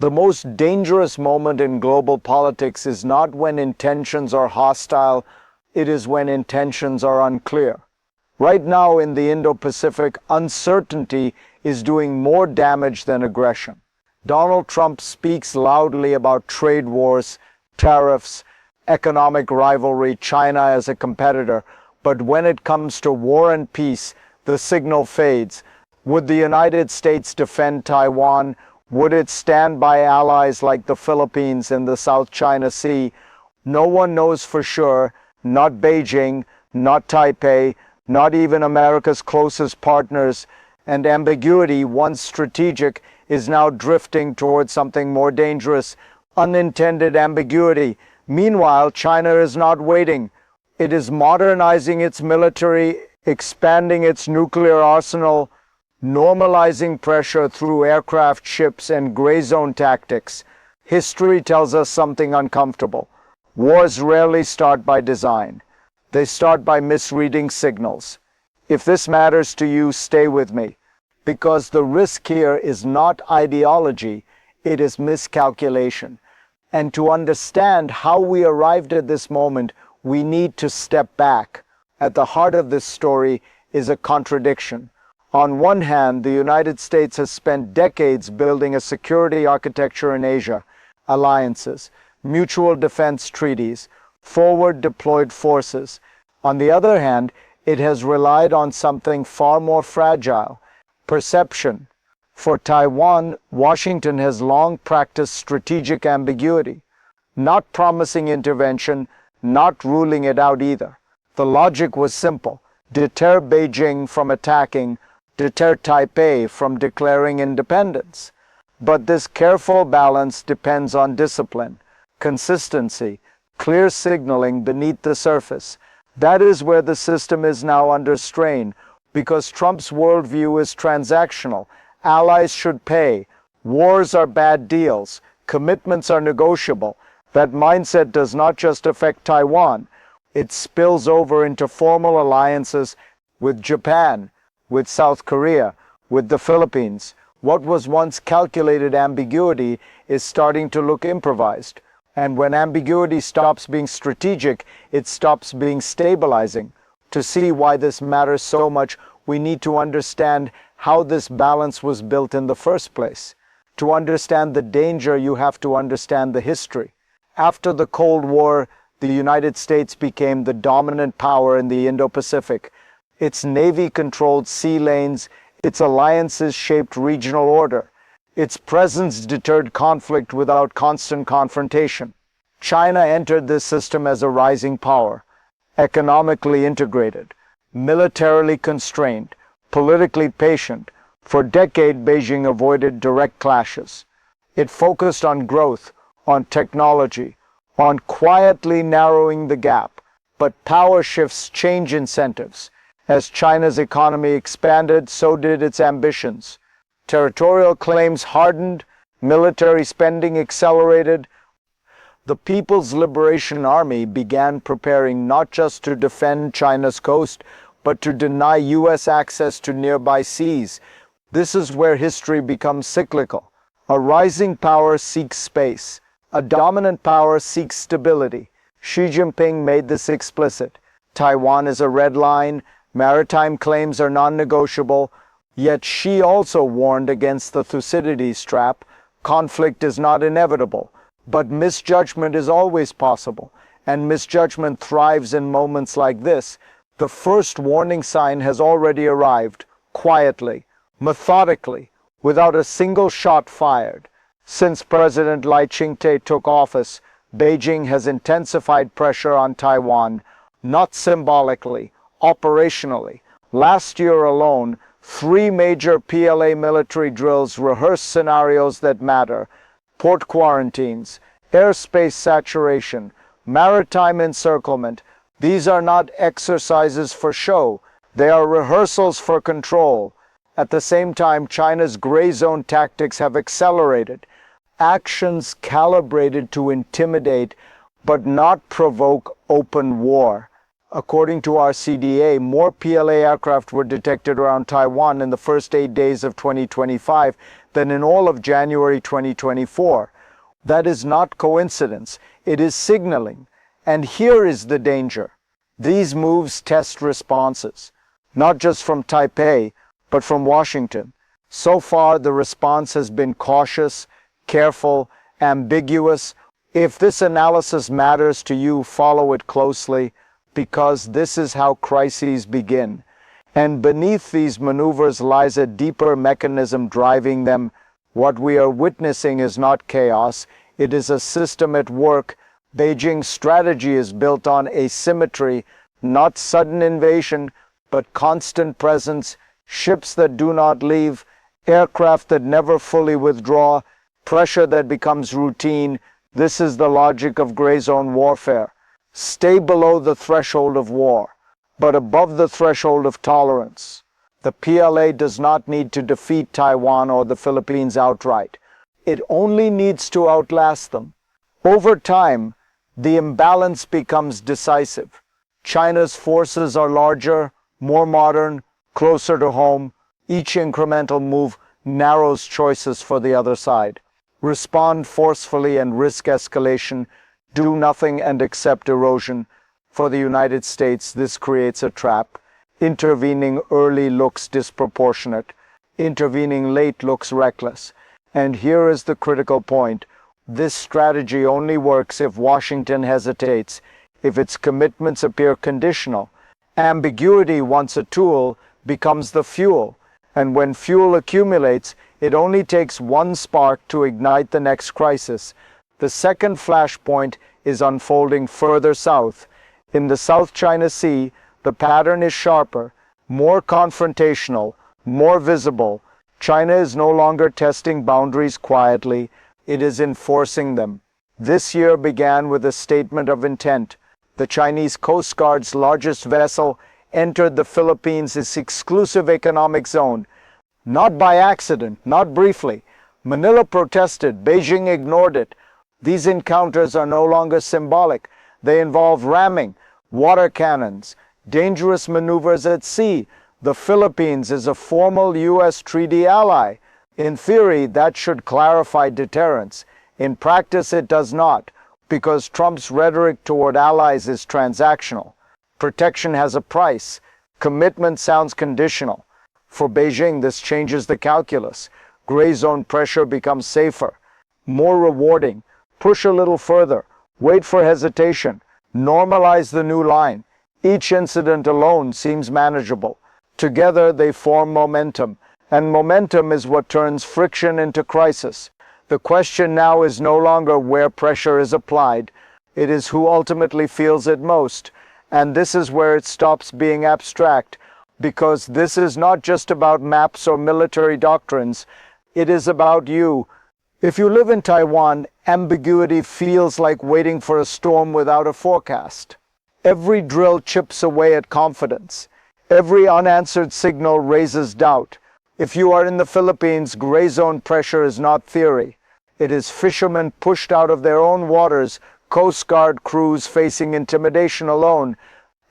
The most dangerous moment in global politics is not when intentions are hostile, it is when intentions are unclear. Right now in the Indo-Pacific, uncertainty is doing more damage than aggression. Donald Trump speaks loudly about trade wars, tariffs, economic rivalry, China as a competitor, but when it comes to war and peace, the signal fades. Would the United States defend Taiwan? Would it stand by allies like the Philippines in the South China Sea? No one knows for sure, not Beijing, not Taipei, not even America's closest partners, and ambiguity, once strategic, is now drifting towards something more dangerous, unintended ambiguity. Meanwhile, China is not waiting. It is modernizing its military, expanding its nuclear arsenal, normalizing pressure through aircraft, ships, and gray zone tactics. History tells us something uncomfortable. Wars rarely start by design. They start by misreading signals. If this matters to you, stay with me, because the risk here is not ideology, it is miscalculation. And to understand how we arrived at this moment, we need to step back. At the heart of this story is a contradiction. On one hand, the United States has spent decades building a security architecture in Asia, alliances, mutual defense treaties, forward deployed forces. On the other hand, it has relied on something far more fragile, perception. For Taiwan, Washington has long practiced strategic ambiguity, not promising intervention, not ruling it out either. The logic was simple: deter Beijing from attacking, deter Taipei from declaring independence. But this careful balance depends on discipline, consistency, clear signaling beneath the surface. That is where the system is now under strain, because Trump's worldview is transactional. Allies should pay. Wars are bad deals. Commitments are negotiable. That mindset does not just affect Taiwan. It spills over into formal alliances with Japan, with South Korea, with the Philippines. What was once calculated ambiguity is starting to look improvised. And when ambiguity stops being strategic, it stops being stabilizing. To see why this matters so much, we need to understand how this balance was built in the first place. To understand the danger, you have to understand the history. After the Cold War, the United States became the dominant power in the Indo-Pacific. Its Navy controlled sea lanes, its alliances shaped regional order. Its presence deterred conflict without constant confrontation. China entered this system as a rising power, economically integrated, militarily constrained, politically patient. For decades, Beijing avoided direct clashes. It focused on growth, on technology, on quietly narrowing the gap. But power shifts change incentives. As China's economy expanded, so did its ambitions. Territorial claims hardened, military spending accelerated. The People's Liberation Army began preparing not just to defend China's coast, but to deny U.S. access to nearby seas. This is where history becomes cyclical. A rising power seeks space. A dominant power seeks stability. Xi Jinping made this explicit. Taiwan is a red line. Maritime claims are non-negotiable. Yet Xi also warned against the Thucydides trap. Conflict is not inevitable, but misjudgment is always possible, and misjudgment thrives in moments like this. The first warning sign has already arrived, quietly, methodically, without a single shot fired. Since President Lai Ching-te took office, Beijing has intensified pressure on Taiwan, not symbolically, operationally. Last year alone, 3 major PLA military drills rehearsed scenarios that matter: port quarantines, airspace saturation, maritime encirclement. These are not exercises for show, they are rehearsals for control. At the same time, China's gray zone tactics have accelerated. Actions calibrated to intimidate, but not provoke open war. According to our CDA, more PLA aircraft were detected around Taiwan in the first 8 days of 2025 than in all of January 2024. That is not coincidence. It is signaling. And here is the danger. These moves test responses, not just from Taipei, but from Washington. So far, the response has been cautious, careful, ambiguous. If this analysis matters to you, follow it closely, because this is how crises begin. And beneath these maneuvers lies a deeper mechanism driving them. What we are witnessing is not chaos, it is a system at work. Beijing's strategy is built on asymmetry, not sudden invasion, but constant presence, ships that do not leave, aircraft that never fully withdraw, pressure that becomes routine. This is the logic of gray zone warfare. Stay below the threshold of war, but above the threshold of tolerance. The PLA does not need to defeat Taiwan or the Philippines outright. It only needs to outlast them. Over time, the imbalance becomes decisive. China's forces are larger, more modern, closer to home. Each incremental move narrows choices for the other side. Respond forcefully and risk escalation. Do nothing and accept erosion. For the United States, this creates a trap. Intervening early looks disproportionate. Intervening late looks reckless. And here is the critical point. This strategy only works if Washington hesitates, if its commitments appear conditional. Ambiguity, once a tool, becomes the fuel. And when fuel accumulates, it only takes one spark to ignite the next crisis. The second flashpoint is unfolding further south. In the South China Sea, the pattern is sharper, more confrontational, more visible. China is no longer testing boundaries quietly, it is enforcing them. This year began with a statement of intent. The Chinese Coast Guard's largest vessel entered the Philippines' exclusive economic zone. Not by accident, not briefly. Manila protested, Beijing ignored it. These encounters are no longer symbolic. They involve ramming, water cannons, dangerous maneuvers at sea. The Philippines is a formal U.S. treaty ally. In theory, that should clarify deterrence. In practice, it does not, because Trump's rhetoric toward allies is transactional. Protection has a price. Commitment sounds conditional. For Beijing, this changes the calculus. Gray zone pressure becomes safer, more rewarding. Push a little further. Wait for hesitation. Normalize the new line. Each incident alone seems manageable. Together they form momentum, and momentum is what turns friction into crisis. The question now is no longer where pressure is applied. It is who ultimately feels it most. And this is where it stops being abstract, because this is not just about maps or military doctrines. It is about you. If you live in Taiwan, ambiguity feels like waiting for a storm without a forecast. Every drill chips away at confidence. Every unanswered signal raises doubt. If you are in the Philippines, gray zone pressure is not theory. It is fishermen pushed out of their own waters, Coast Guard crews facing intimidation alone.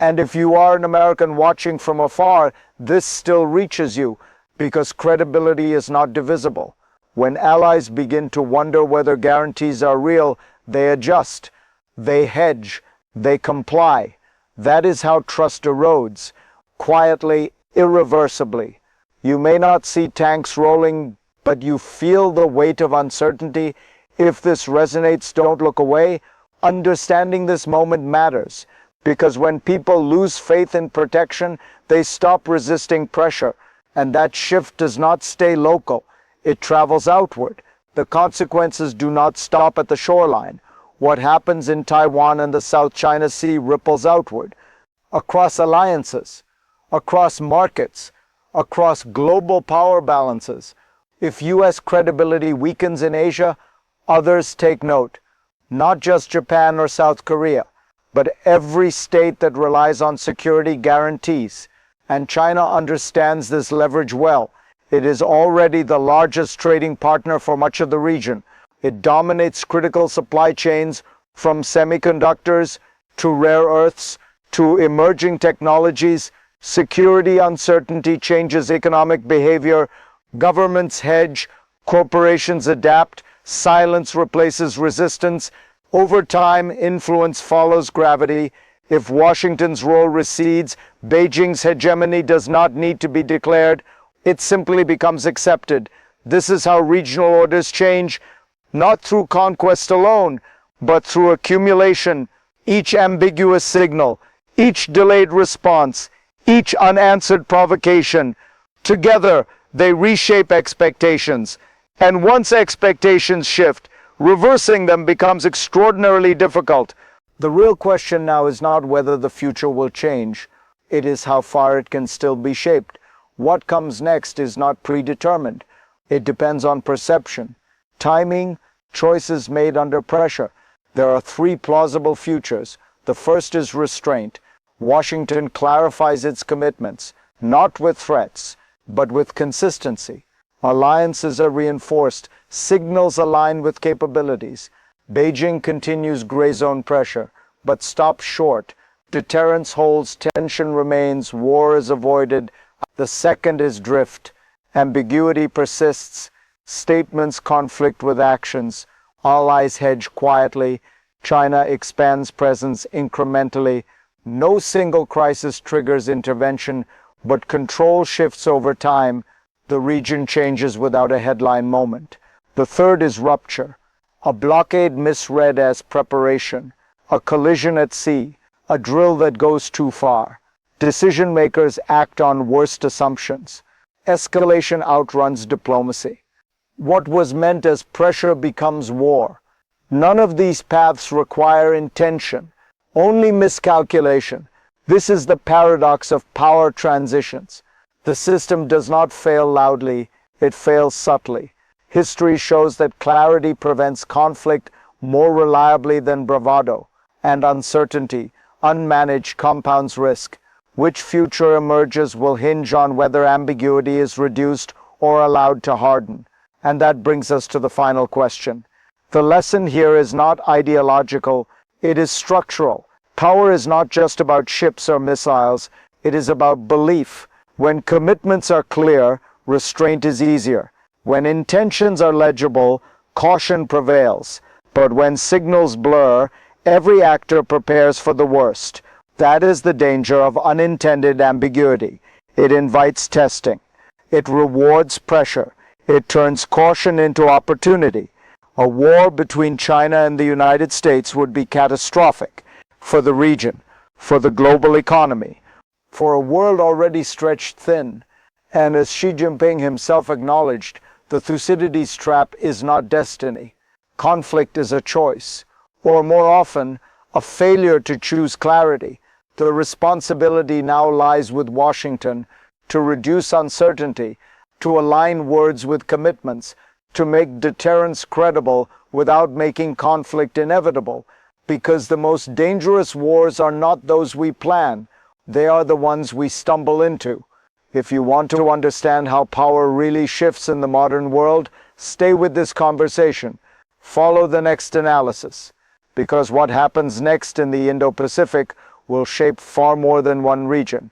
And if you are an American watching from afar, this still reaches you, because credibility is not divisible. When allies begin to wonder whether guarantees are real, they adjust, they hedge, they comply. That is how trust erodes, quietly, irreversibly. You may not see tanks rolling, but you feel the weight of uncertainty. If this resonates, don't look away. Understanding this moment matters, because when people lose faith in protection, they stop resisting pressure, and that shift does not stay local. It travels outward. The consequences do not stop at the shoreline. What happens in Taiwan and the South China Sea ripples outward, across alliances, across markets, across global power balances. If U.S. credibility weakens in Asia, others take note. Not just Japan or South Korea, but every state that relies on security guarantees. And China understands this leverage well. It is already the largest trading partner for much of the region. It dominates critical supply chains, from semiconductors to rare earths to emerging technologies. Security uncertainty changes economic behavior. Governments hedge, Corporations adapt, silence replaces resistance. Over time, influence follows gravity. If Washington's role recedes, Beijing's hegemony does not need to be declared. It simply becomes accepted. This is how regional orders change, not through conquest alone, but through accumulation. Each ambiguous signal, each delayed response, each unanswered provocation. Together, they reshape expectations. And once expectations shift, reversing them becomes extraordinarily difficult. The real question now is not whether the future will change. It is how far it can still be shaped. What comes next is not predetermined. It depends on perception, timing, choices made under pressure. There are three plausible futures. The first is restraint. Washington clarifies its commitments, not with threats, but with consistency. Alliances are reinforced, signals align with capabilities. Beijing continues gray zone pressure, but stops short. Deterrence holds, tension remains, war is avoided. The second is drift. Ambiguity persists, statements conflict with actions, allies hedge quietly, China expands presence incrementally. No single crisis triggers intervention, but control shifts over time. The region changes without a headline moment. The third is rupture. A blockade misread as preparation, a collision at sea, a drill that goes too far. Decision makers act on worst assumptions. Escalation outruns diplomacy. What was meant as pressure becomes war. None of these paths require intention, only miscalculation. This is the paradox of power transitions. The system does not fail loudly, it fails subtly. History shows that clarity prevents conflict more reliably than bravado, and uncertainty, unmanaged, compounds risk. Which future emerges will hinge on whether ambiguity is reduced or allowed to harden. And that brings us to the final question. The lesson here is not ideological, it is structural. Power is not just about ships or missiles, it is about belief. When commitments are clear, restraint is easier. When intentions are legible, caution prevails. But when signals blur, every actor prepares for the worst. That is the danger of unintended ambiguity. It invites testing. It rewards pressure. It turns caution into opportunity. A war between China and the United States would be catastrophic for the region, for the global economy, for a world already stretched thin. And as Xi Jinping himself acknowledged, the Thucydides trap is not destiny. Conflict is a choice, or more often, a failure to choose clarity. The responsibility now lies with Washington to reduce uncertainty, to align words with commitments, to make deterrence credible without making conflict inevitable, because the most dangerous wars are not those we plan, they are the ones we stumble into. If you want to understand how power really shifts in the modern world, stay with this conversation. Follow the next analysis, because what happens next in the Indo-Pacific will shape far more than one region.